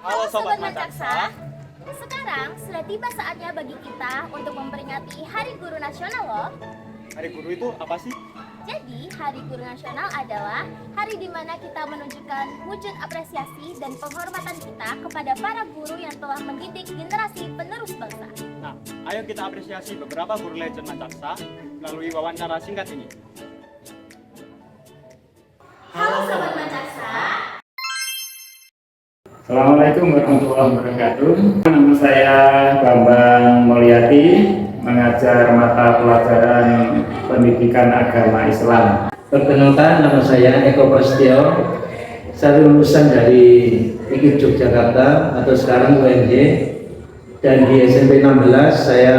Halo Sobat Mancaksa. Sekarang sudah tiba saatnya bagi kita untuk memperingati Hari Guru Nasional loh. Hari Guru itu apa sih? Jadi, Hari Guru Nasional adalah hari di mana kita menunjukkan wujud apresiasi dan penghormatan kita kepada para guru yang telah mendidik generasi penerus bangsa. Nah, ayo kita apresiasi beberapa guru legend Mancaksa melalui wawancara singkat ini. Halo Sobat Mancaksa. Assalamualaikum warahmatullahi wabarakatuh. Nama saya Bambang Mulyati, mengajar mata pelajaran Pendidikan Agama Islam. Perkenalkan, nama saya Eko Prasetyo. Saya lulusan dari IKIP Yogyakarta atau sekarang UNJ, dan di SMP 16 saya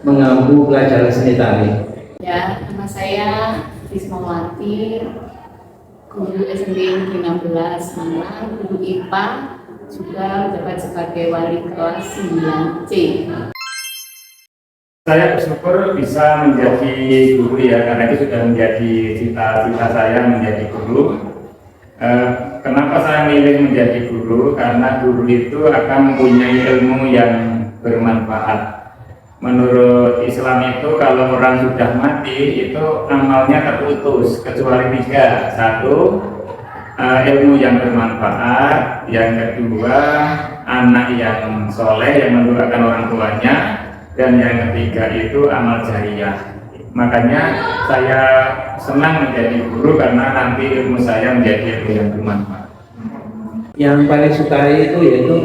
mengampu pelajaran seni tari. Ya, nama saya Rismawati, guru SMP Negeri 16 Malang, guru IPA, juga menjabat sebagai wali kelas 9C. Saya bersyukur bisa menjadi guru ya, karena itu sudah menjadi cita-cita saya menjadi guru. Kenapa saya milih menjadi guru? Karena guru itu akan mempunyai ilmu yang bermanfaat. Menurut Islam itu kalau orang sudah mati itu amalnya terputus kecuali 3. 1, ilmu yang bermanfaat. Yang kedua, anak yang soleh yang mendoakan orang tuanya. Dan yang ketiga itu amal jariyah. Makanya saya senang menjadi guru karena nanti ilmu saya menjadi ilmu yang bermanfaat. Yang paling sukai itu yaitu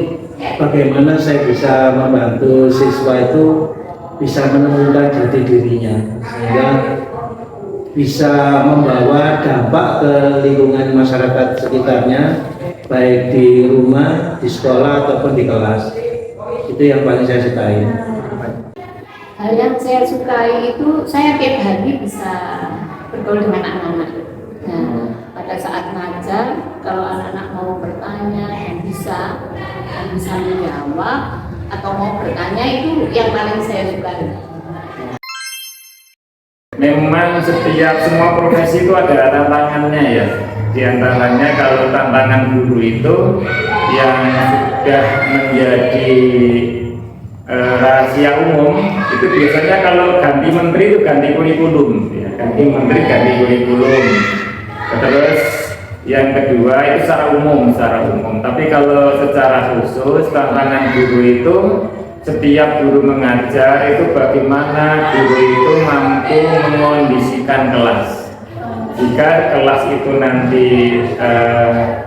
bagaimana saya bisa membantu siswa itu bisa menemukan jati dirinya, sehingga bisa membawa dampak ke lingkungan masyarakat sekitarnya, baik di rumah, di sekolah ataupun di kelas. Itu yang paling saya sukai. Hal yang saya sukai itu saya tiap hari bisa bergaul dengan anak-anak. Nah, pada saat ngajar, kalau anak-anak mau bertanya dan bisa menjawab atau mau bertanya, itu yang paling saya sukai. Memang setiap semua profesi itu ada tantangannya ya. Di antaranya kalau tantangan guru itu yang sudah menjadi rahasia umum itu biasanya kalau ganti menteri itu ganti kurikulum ya. Ganti menteri ganti kurikulum. Terus yang kedua itu secara umum. Tapi kalau secara khusus tantangan guru itu setiap guru mengajar itu bagaimana guru itu mampu mengondisikan kelas. Jika kelas itu nanti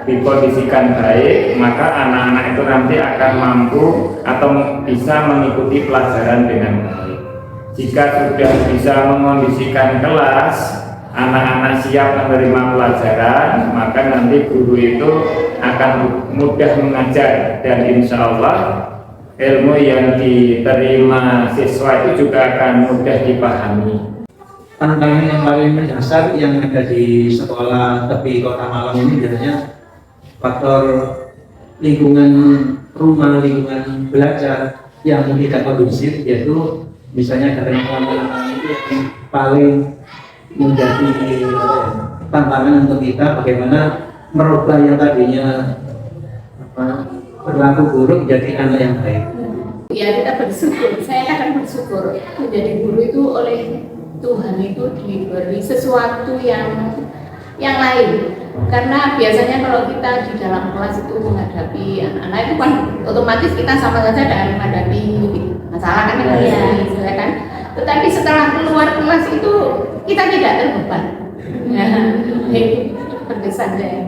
dikondisikan baik, maka anak-anak itu nanti akan mampu atau bisa mengikuti pelajaran dengan baik. Jika sudah bisa mengondisikan kelas, anak-anak siap menerima pelajaran, maka nanti guru itu akan mudah mengajar, dan insya Allah ilmu yang diterima siswa itu juga akan mudah dipahami. Tantangan yang paling mendasar yang ada di sekolah tepi Kota Malang ini biasanya faktor lingkungan rumah, lingkungan belajar yang tidak kondusif, yaitu misalnya dari anak-anak itu yang paling menjadi tantangan untuk kita bagaimana merubah yang tadinya berlaku buruk menjadi anak yang baik. Ya, kita bersyukur, saya akan bersyukur menjadi guru itu oleh Tuhan itu diberi sesuatu yang lain, karena biasanya kalau kita di dalam kelas itu menghadapi anak-anak itu kan otomatis kita sama saja dalam menghadapi masalah kan, ya kan. Tetapi setelah keluar kelas itu kita tidak terbeban. Berkesan saya.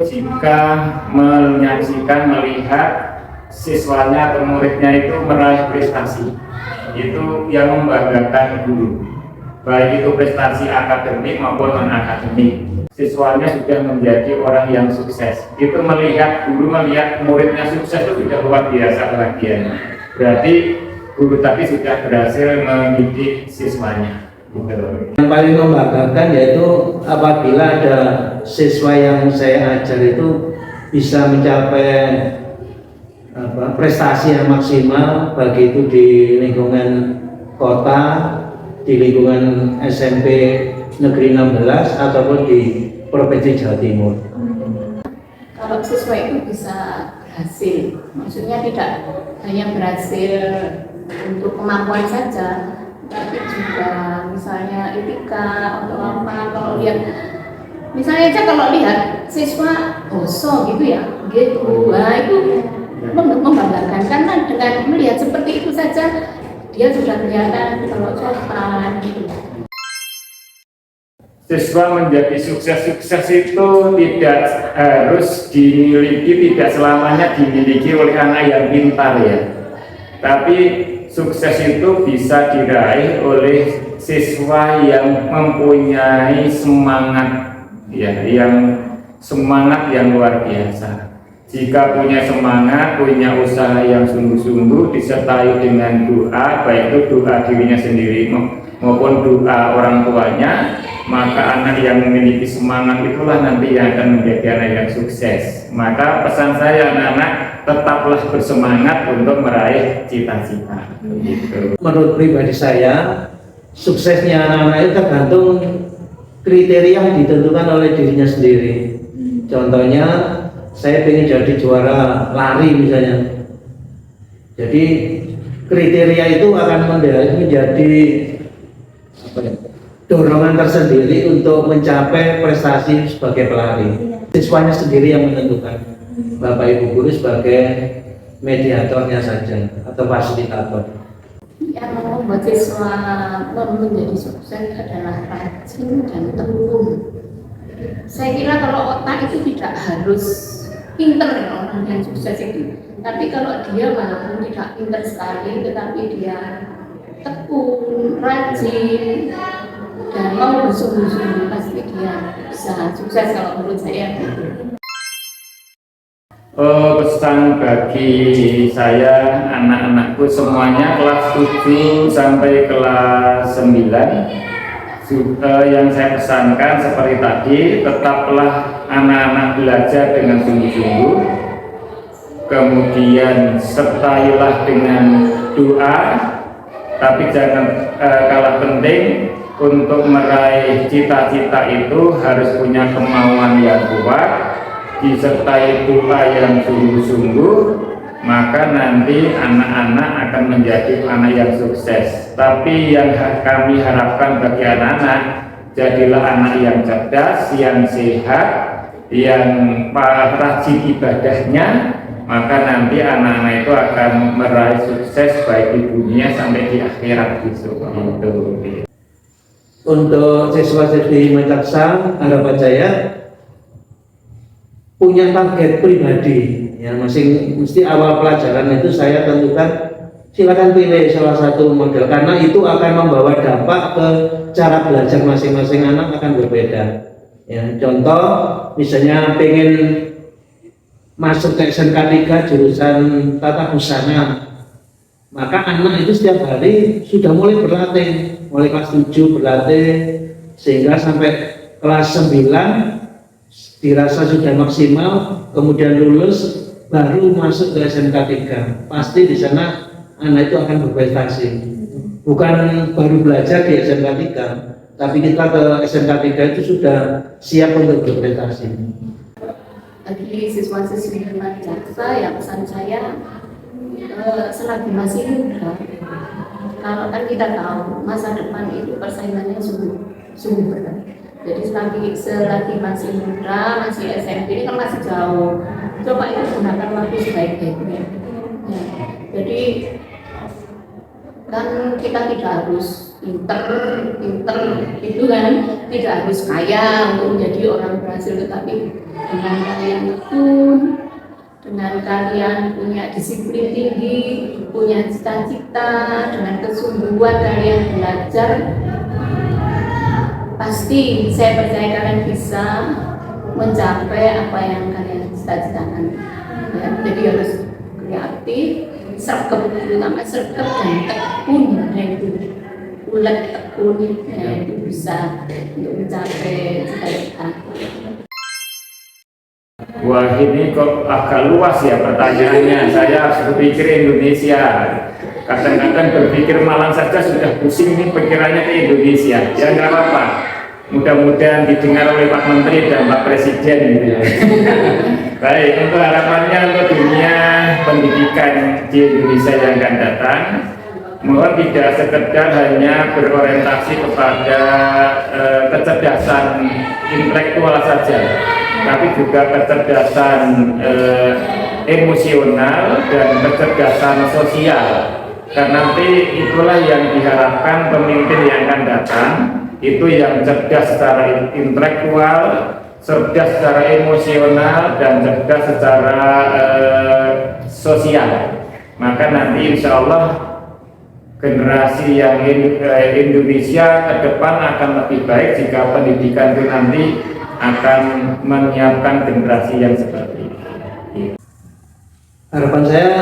Jika menyaksikan, melihat siswanya atau muridnya itu meraih prestasi, itu yang membanggakan guru, baik itu prestasi akademik maupun non-akademik. Siswanya sudah menjadi orang yang sukses, itu melihat guru melihat muridnya sukses itu sudah luar biasa bahagianya. Berarti guru tadi sudah berhasil mendidik siswanya. Yang paling membanggakan yaitu apabila ada siswa yang saya ajar itu bisa mencapai prestasi yang maksimal, baik itu di lingkungan kota, di lingkungan SMP Negeri 16 ataupun di Provinsi Jawa Timur. kalau siswa itu bisa berhasil, maksudnya tidak hanya berhasil untuk kemampuan saja, tapi juga misalnya etika atau apa. Kalau lihat, misalnya aja kalau lihat siswa boso gitu ya, gitu, nah itu membanggakan karena dengan melihat seperti itu saja dia sudah kelihatan kalau sopan gitu. Siswa menjadi sukses itu tidak harus dimiliki, tidak selamanya dimiliki oleh anak yang pintar ya. Tapi sukses itu bisa diraih oleh siswa yang mempunyai semangat ya, yang semangat yang luar biasa. Jika punya semangat, punya usaha yang sungguh-sungguh disertai dengan doa, baik itu doa dirinya sendiri maupun doa orang tuanya, maka anak yang memiliki semangat itulah nanti yang akan menjadi anak yang sukses. Maka pesan saya anak-anak, tetaplah bersemangat untuk meraih cita-cita. Begitu. Menurut pribadi saya, suksesnya anak-anak itu tergantung kriteria yang ditentukan oleh dirinya sendiri. Contohnya, saya ingin jadi juara lari misalnya. Jadi kriteria itu akan menjadi dorongan tersendiri untuk mencapai prestasi sebagai pelari. Siswanya sendiri yang menentukan. Bapak Ibu guru sebagai mediatornya saja atau fasilitator. Yang membuat siswa menjadi sukses adalah rajin dan tekun. Saya kira kalau otak itu tidak harus pinter orang yang sukses itu, tapi kalau dia walaupun tidak pinter sekali, tetapi dia tekun, rajin, dan mau bersungguh-sungguh, pasti dia bisa sukses kalau menurut saya. Pesan bagi saya, anak-anakku semuanya kelas 7 sampai kelas 9, yang saya pesankan seperti tadi, tetaplah anak-anak belajar dengan sungguh-sungguh, kemudian sertailah dengan doa, tapi jangan kalah penting untuk meraih cita-cita itu harus punya kemauan yang kuat, disertai doa yang sungguh-sungguh, maka nanti anak-anak akan menjadi anak yang sukses. Tapi yang kami harapkan bagi anak-anak, jadilah anak yang cerdas, yang sehat, yang rajin ibadahnya, maka nanti anak-anak itu akan meraih sukses baik di dunia sampai di akhirat besok. Untuk siswa-siswi Mencaksa, harapan saya punya target pribadi ya, mesti awal pelajaran itu saya tentukan silakan pilih salah satu model, karena itu akan membawa dampak ke cara belajar masing-masing anak akan berbeda ya. Contoh misalnya pengen masuk ke SMK 3 jurusan tata busana, maka anak itu setiap hari sudah mulai berlatih, mulai kelas 7 berlatih sehingga sampai kelas 9 dirasa sudah maksimal, kemudian lulus baru masuk ke SMK 3. Pasti di sana anak itu akan berprestasi. Bukan baru belajar di SMK 3, tapi kita ke SMK 3 itu sudah siap untuk berprestasi. Bagi siswa-siswi Mencaksa, ya pesan saya, selagi masih muda, kalau kan kita tahu masa depan itu persaingannya sungguh berat. Jadi selagi masih muda, masih SMP, ini kan masih jauh, coba itu gunakan waktu sebaik-baiknya ya. Jadi kan kita tidak harus pinter itu kan, tidak harus kaya untuk menjadi orang berhasil, tetapi dengan kalian tekun, dengan kalian punya disiplin tinggi, punya cita-cita, dengan kesungguhan kalian belajar, pasti saya percaya kalian bisa mencapai apa yang kalian cita-citakan ya. Jadi harus kreatif, sergap, terutama sergap dan tekun ya, itu ulet tekun ya, itu bisa untuk mencapai cita-cita. Wah, ini kok agak luas ya pertanyaannya. Saya harus berpikir Indonesia. Kadang-kadang berpikir Malang saja sudah pusing nih pikirannya ke Indonesia. Ya nggak apa-apa. mudah-mudahan didengar oleh Pak Menteri dan Pak Presiden gitu ya. Baik, untuk harapannya untuk dunia pendidikan di Indonesia yang akan datang, mohon tidak sekedar hanya berorientasi kepada kecerdasan intelektual saja, tapi juga kecerdasan emosional dan kecerdasan sosial. Karena nanti itulah yang diharapkan pemimpin yang akan datang, itu yang cerdas secara intelektual, cerdas secara emosional, dan cerdas secara sosial. Maka nanti insya Allah generasi yang Indonesia ke depan akan lebih baik jika pendidikan itu nanti akan menyiapkan generasi yang seperti ini. Harapan saya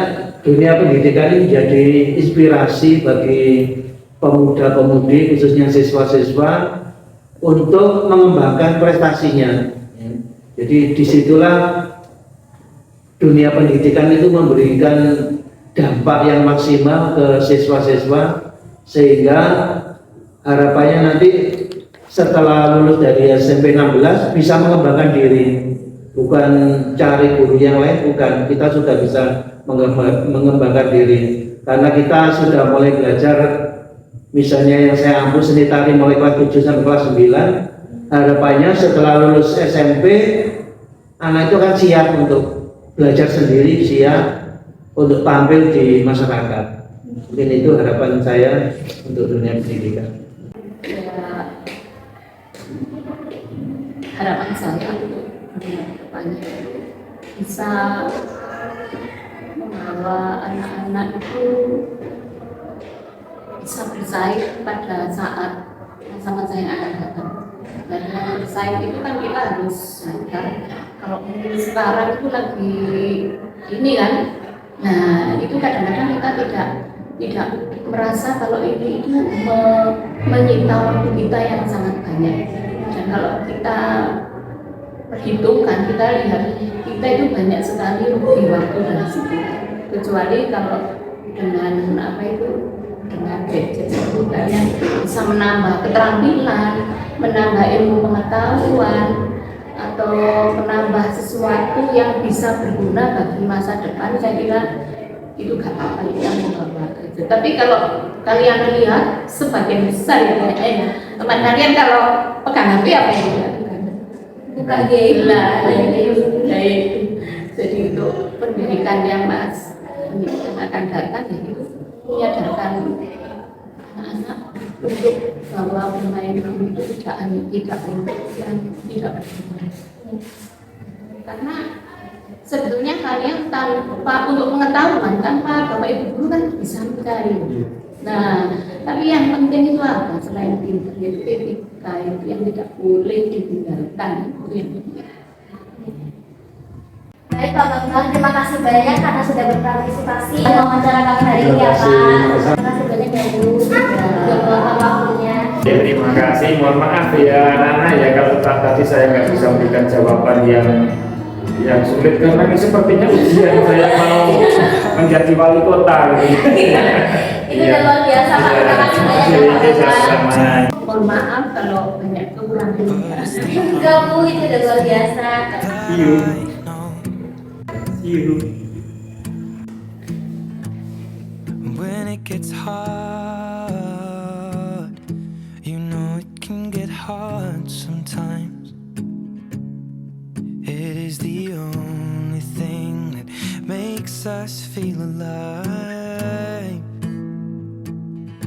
dunia pendidikan ini menjadi inspirasi bagi pemuda-pemudi khususnya siswa-siswa untuk mengembangkan prestasinya. Jadi disitulah dunia pendidikan itu memberikan dampak yang maksimal ke siswa-siswa, sehingga harapannya nanti setelah lulus dari SMP 16 bisa mengembangkan diri, bukan cari guru yang lain, bukan, kita sudah bisa mengembangkan diri karena kita sudah mulai belajar. Misalnya yang saya ampu seni tari mulai kelas 7 sampai kelas 9, harapannya setelah lulus SMP anak itu kan siap untuk belajar sendiri, siap untuk tampil di masyarakat. Mungkin itu harapan saya untuk dunia pendidikan. Ya, harapan saya untuk dunia depannya bisa membawa anak-anak itu bisa bersaing pada saat masa-masa yang akan datang. Dan dengan bersaing itu kan kita harus sadar kalau mungkin sekarang itu lagi ini kan. Nah, itu kadang-kadang kita tidak merasa kalau ini itu menyita waktu kita yang sangat banyak. Dan kalau kita perhitungkan, kita lihat kita itu banyak sekali rugi waktu dari situ. Kecuali kalau dengan dengan gadget itu kalian bisa menambah keterampilan, menambah ilmu pengetahuan, atau menambah sesuatu yang bisa berguna bagi masa depan. Saya kira itu gak apa-apa kita membawa kerja. Tapi kalau kalian lihat sebagian besar ya kayaknya teman kalian kalau pegang HP apa yang dilakukan? Buka game lah. Jadi untuk pendidikan yang akan datang ya itu menyadarkan anak-anak untuk bahwa bermain game itu tidak berguna. Karena sebetulnya kalian tanpa untuk pengetahuan, tanpa bapak ibu guru kan bisa mencari. Nah, tapi yang penting itu apa selain pintar, yaitu etika, itu yang tidak boleh ditinggalkan. Baik Pak Bambang, terima kasih banyak karena sudah berpartisipasi dalam wawancara kami hari ini ya Pak. Terima kasih banyak ya Bu sudah meluangkan waktunya. Ya, terima kasih. Mohon maaf ya Nana ya kalau tadi saya nggak bisa memberikan jawaban yang sulit karena ini sepertinya ujian saya mau menjadi wali kota. Itu udah luar biasa Pak. Terima kasih banyak ya Pak. Mohon maaf kalau banyak kekurangan. Enggak Bu, itu udah luar biasa. See you. When it gets hard, you know it can get hard sometimes. It is the only thing that makes us feel alive.